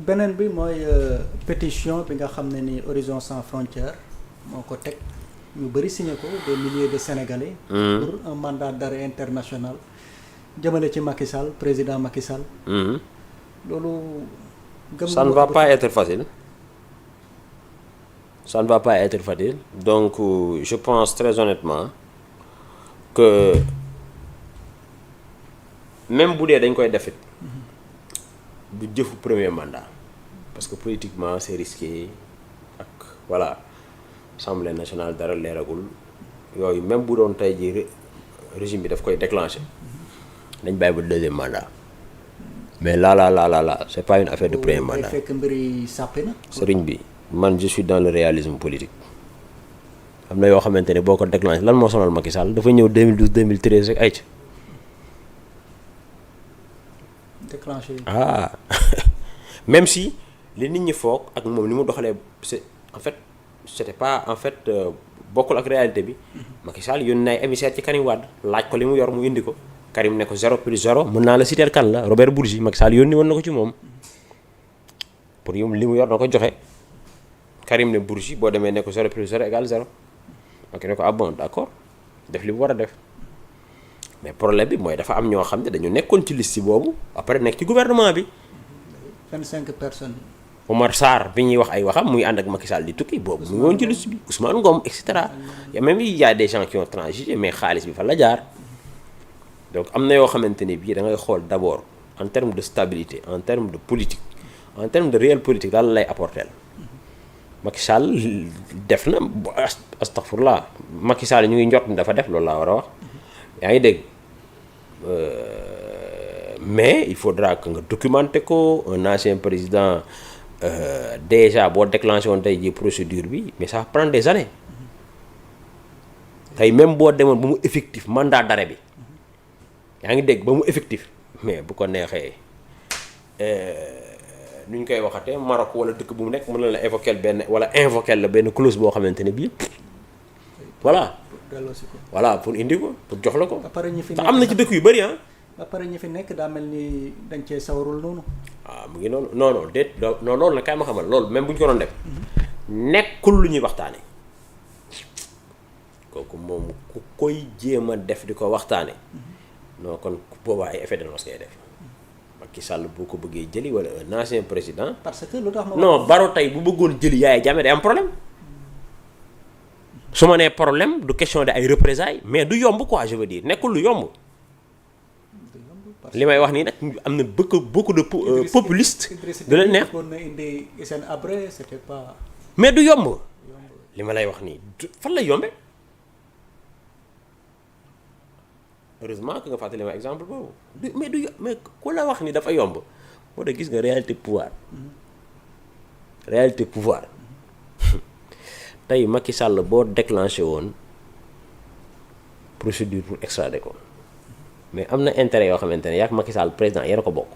beneen bi mooy pétition bi nga xam ne ni Horizon Sans Frontières moo ko teg ñu bëri signé ko des milliers de Sénégalais. Pour un mandat d'arrêt international jëmale ci Macky Sall président Macky Sall. loolu. ça ne va pas être facile. Ça ne va pas être facile. Donc je pense très honnêtement que même bu dee dañ koy defit du jëfu premier mandat parce que politiquement c'est risqué ak voilà Assemblée nationale dara leeragul yooyu même bu doon tey jii régime bi daf koy déclencher dañ bàyyi ba deuxième mandat mais là c'est pas une affaire de premier mandat. fekk mbir yi sàppi na. sëriñ bi man je suis dans le réalisme politique am na yoo xamante ne boo ko déclenché lan moo sonal Macky Sall dafa ñëw 2012 2013 rek ay ca déclenché même si li nit ñi foog ak moom ni mu doxalee c'est en fait c'était pas en fait bokkul ak réalité bi Macky Sall yónni na ay émissaire ci Karim Wade laaj ko li mu yor mu indi ko Karim ne ko 0+0 mën naa la citer kan la Robert Bourgi Macky Sall yónni woon na ko ci moom pour yow li mu yor na ko joxe Karim ne Bourgi boo demee ne ko 0+0 égale 0 Macky ne ko ah bon d'accord def li mu war a def mais problème bi mooy dafa am ñoo xam ne dañu nekkoon ci liste boobu après nekk ci gouvernement bi. 25 personnes. Omar Sarr bi ñuy wax ay waxam muy ànd ak Macky Sall di tukki boobu mu ngi woon ci liste bi Ousmane Ngom et cetera même il y a des gens qui ont transigé mais xaalis bi fa la jaar donc am na yoo xamante ne bii da ngay xool d'abord en termes de stabilité en termes de politique en termes de réelle politique daal lay apporter Macky Sall def na astaghfirullah Macky Sall ñu ngi njort ni dafa def loolu laa war a wax yaa ngi dégg mais il faudra que nga documenter ko un ancien président déjà boo déclenché woon tey jii procédure bi mais ça prend des années tey même boo demoon ba mu effectif mandat d'arrêt bi yaa ngi dégg ba mu effectif mais bu ko neexee nu ñu koy waxatee Maroc wala dëkk bu mu nekk mën na la évoquer benn wala invoquer la benn clause boo xamante ne bii voilà. voilà pour indi ko pour jox la ko. te am na ci dëkk yu bëri ah. ba pare ñi fi nekk daa mel ni dañ cee sawarul noonu. waaw mu ngi noonu non déet non loolu nag kay ma xamal loolu même bu ñu ko doon def. nekkul lu ñuy waxtaane kooku moom ku koy jéem a def di ko waxtaane non kon boobaa ay effet de noce ngay def Macky Sall boo ko bëggee jëli wala un ancien président. parce que lu tax ma non Baro tey bu bëggoon jëli Yaya Jammeh day am problème. su ma nee problème du question de ay représailles mais du yomb quoi je veux dire nekkul lu yomb li may wax nii nag am na beaucoup de populistes de la neex mais du yomb li ma lay wax nii fan la yombe heureusement que nga fàttali ma exemple boobu mais ku la wax ni dafa yomb moo tax gis nga réalité pouvoir tey Macky Sall boo déclenché woon procédure pour extrader ko mais am na intérêt yoo xamante ne yaa ak Macky Sall président yéen a ko bokk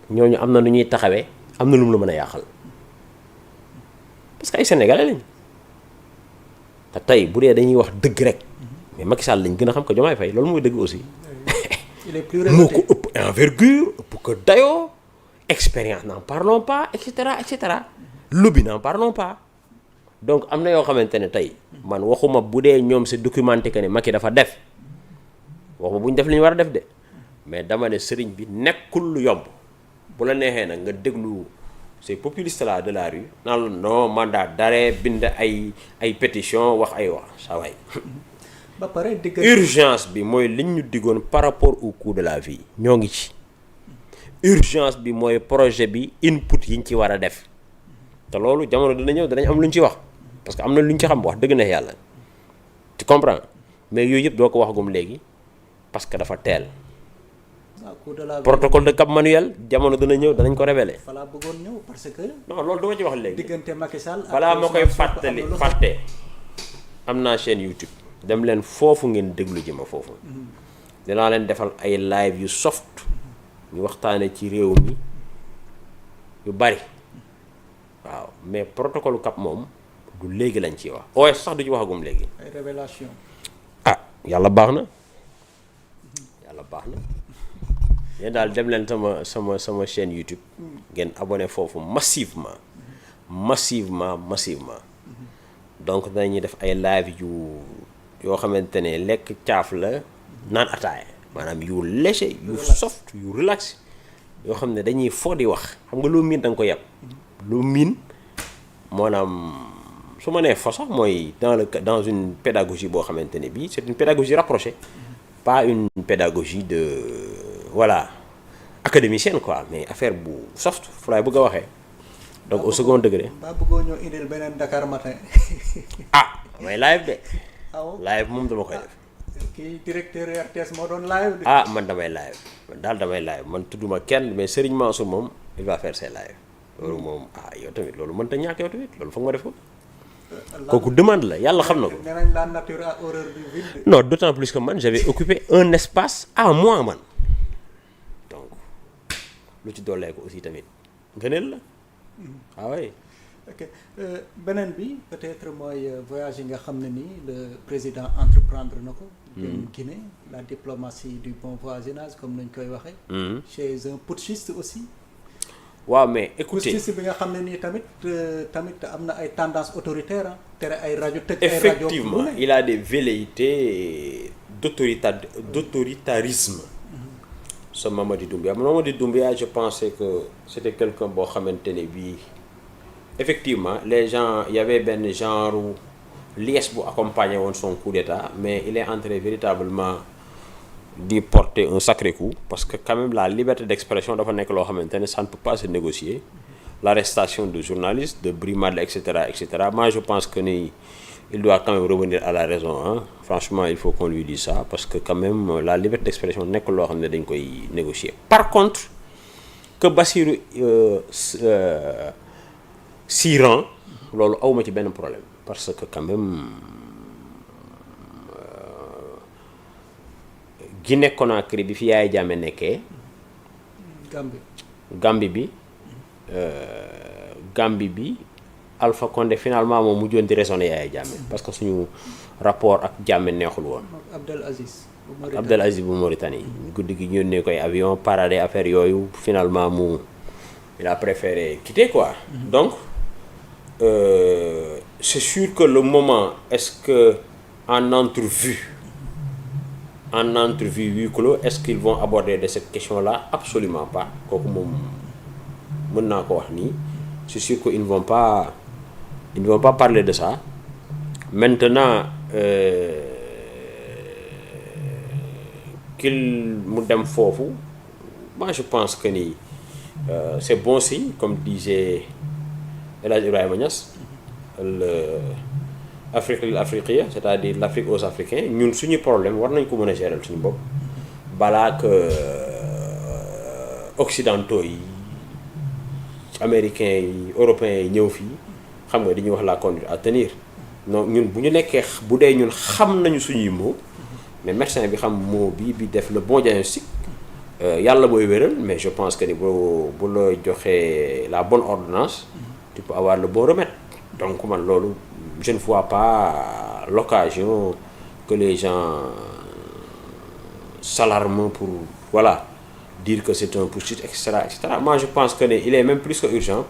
ñooñu am na lu ñuy taxawee am na lu mu la mën a yàqal parce que ay sénégalais lañ te tey bu dee dañuy wax dëgg rek mais Macky Sall lañ gën a xam ko Diomaye Faye loolu mooy dëgg aussi. moo ko ëpp envergure ëpp ko dayoo expérience n'en parlons pas et cetera. lobby n'en parlons pas donc am na yoo xamante ne tey man waxuma bu dee ñoom c'est documenté que ne Macky dafa def waxuma bu ñu def li ñu war a def de mais dama ne sëriñ bi nekkul lu yomb bu la neexee nag nga déglu ces populistes là de la rue naan la non mandat d'arrêt bind ay pétition wax ay wax saa waay ba pare urgence bi mooy liñ ñu diggoon par rapport au coût de la vie ñoo ngi ci urgence bi mooy projet bi input yi ñu ci war a def te loolu jamono dina ñëw danañ am lu ñu ci wax parce que am na lu ñu ci xam wax dëgg na yàlla tu comprends mais yooyu yëpp doo ko waxagum léegi parce que dafa teel. protocole de Cap Manuel jamono dina ñëw danañ ko révéler. voilà bëggoon ñëw parce que. non loolu duma ci wax léegi. diggante Macky Sall ak balaa ma koy fàtte am naa chaîne YouTube dem leen foofu ngeen déglu ji ma foofu. dinaa leen defal ay live yu soft ñu waxtaane ci réew mi yu bari. waaw mais protocole Cap moom du léegi lañ ciy wax OS sax du ci waxagum léegi. ay révélation ah yàlla baax na. yéen daal dem leen sama chaîne YouTube ngeen abonné foofu massivement donc dañuy def ay live yoo xamante ne lekk caaf la naan ataaya maanaam yu léger yu soft yu relax yoo xam ne dañuy foo di wax xam nga loo miin da nga ko yàpp loo miin maanaam su ma nee fo sax mooy dans une pédagogie boo xamante ne bii c'est une pédagogie rapprochée pas une pédagogie de voilà académicienne quoi mais affaire bu soft fu laay bëgg a waxee donc au second degré. ba bëggoo ñoo indil beneen Dakar matin. damay live de. waaw live moom dama koy def. kii directeur RTS moo doon live. man damay live damay live man tudduma kenn mais Serigne Mansour moom il va faire ses live loolu moom yow tamit loolu mënta ñàkk yow tamit loolu foog ma def ko. kooku demande la yàlla xam na ko. nee nañ la nature a horreur du vide. non d'autant plus que man j'avais occupé un espace à moi man donc lu ci doolee ko aussi tamit ngëneel la oui. ok beneen bi peut-être mooy voyage yi nga xam ne nii le président entreprendre na ko. dem Guinée la diplomatie du bon voisinage comme nañ koy waxee. chez un putschiste aussi. waaw mais écoutez putschiste bi nga xam ne nii tamit am na ay tendances autoritaires tere ay rajo tëj ay rajo. effectivement il a des velléités d'autoritarisme. ce Mamadi Doumbouya je pensais que c'était quelqu'un boo xamante ne bii effectivement les gens il y avait benn genre liesse bu accompagné woon son coup d'état mais il est entré véritablement d'y porter un sacré coup parce que quand même la liberté d'expression dafa nekk loo xamante ne ça ne peut pas se négocier l'arrestation de journalistes de brimades et cetera moi je pense que ni il doit quand même revenir à la raison hein. Franchement il faut qu'on lui dise ça parce que quand même la liberté d'expression nekk loo xam ne dañ koy négocier par contre que Bassirou Siran loolu awma ci benn problème parce que quand même Guinée Conakry bi fi Yaya Jammeh nekkee Gambie bi Alpha Condé finalement moom mujjoon di raisonner Yaya Jammeh parce que suñu rapport ak Jammeh neexul woon. Abdel Aziz bu Mauritanie guddi gi ñu yónnee koy avion parade affaire yooyu finalement il a préféré quitter quoi. Donc c'est sûr que le moment est-ce que en entrevue huis clos est-ce qu'ils vont aborder de cette question-là? Absolument pas kooku moom mën naa ko wax nii c'est sûr que ils ne vont pas parler de ça maintenant qu'il mu dem foofu moi je pense que ni c'est bon signe comme disait El Hadj Ibrahima Niass Afrique l'Afriqiya c'est-à-dire l'Afrique aux Africains ñun suñu problème war nañ ko mën a gérer suñu bopp balaa que occidentaux yi américains yi européens yi ñëw fii xam nga dañuy wax la conduite à tenir non ñun bu ñu nekkee bu dee ñun xam nañu suñuy mots mais médecin bi xam mot bi def le bon diagnostic yàlla mooy wéral mais je pense que ni bu la joxee la bonne ordonnance tu peux avoir le bon remède donc man loolu je ne vois pas l'occasion que les gens s'alarment pour voilà dire que c'est un putschiste etc. Moi je pense que il est même plus que urgent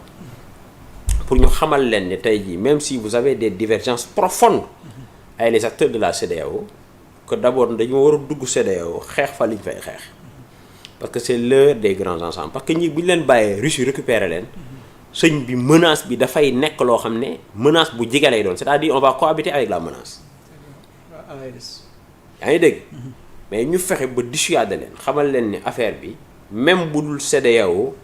pour ñu xamal leen ne tey jii même si vous avez des divergences profondes avec les acteurs de la CEDEAO que d'abord dañu war a dugg CEDEAO xeex fa liñ fay xeex parce que c'est l'heure des grands ensembles parce que ñi bu ñu leen bàyyee Russie récupérer leen sëñ bi menace bi dafay nekk loo xam ne menace bu jege lay doon c'est-à-dire on va cohabiter avec la menace yaa ngi dégg mais ñu fexe ba dissuader leen xamal leen ni affaire bi même bu dul CEDEAO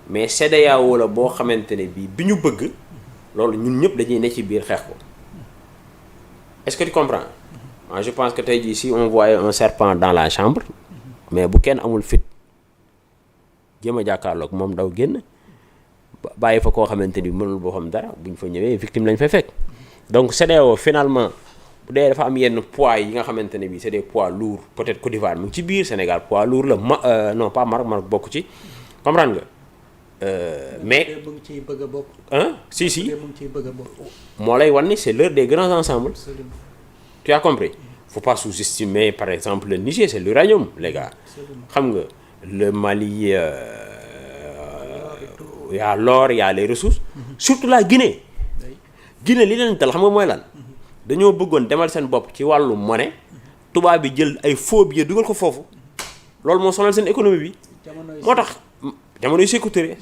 mais CEDEAO la boo xamante ne bi ñu bëgg loolu ñun ñëpp dañuy ne ci biir xeex ko est-ce que tu comprends moi je pense que tey jii si on voyait un serpent dans la chambre mais bu kenn amul fit jéem a jàkkaarloog moom daw génn bàyyi fa koo xamante ni mënul boo xam dara bu ñu fa ñëwee victime lañ fay fekk donc CEDEAO finalement bu dee dafa am yenn poids yi nga xamante ne bi c'est des poids lourds peut-être Côte d'Ivoire mu ngi ci biir Sénégal poids lourd la non pas Maroc bokk ci comprendre nga mais mu ngi ciy bëgg a bokk. si mu ngi ciy bëgg a bokk. moo lay wan ni c'est l'heure des grands ensembles. Tu as compris faut pas sous-estimer par exemple le Niger c'est l'uranium les gars xam nga le Mali y a l'or y a les ressources surtout la Guinée Guinée li leen dal xam nga mooy lan dañoo bëggoon demal seen bopp ci wàllu monnaie tubaab bi jël ay faux billets dugal ko foofu loolu moo sonal seen économie bi moo tax jamonoy Sékou Touré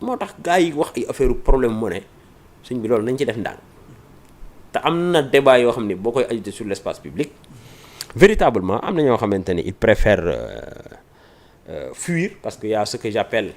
moo tax gars yi wax ay affaire problème monnaie suñ bi loolu nañ ci def ndànk te am na débat yoo xam ne boo koy ajouté sur l'espace public véritablement am na ñoo xamante ni ils préfèrent fuir parce que y a ce que j'appelle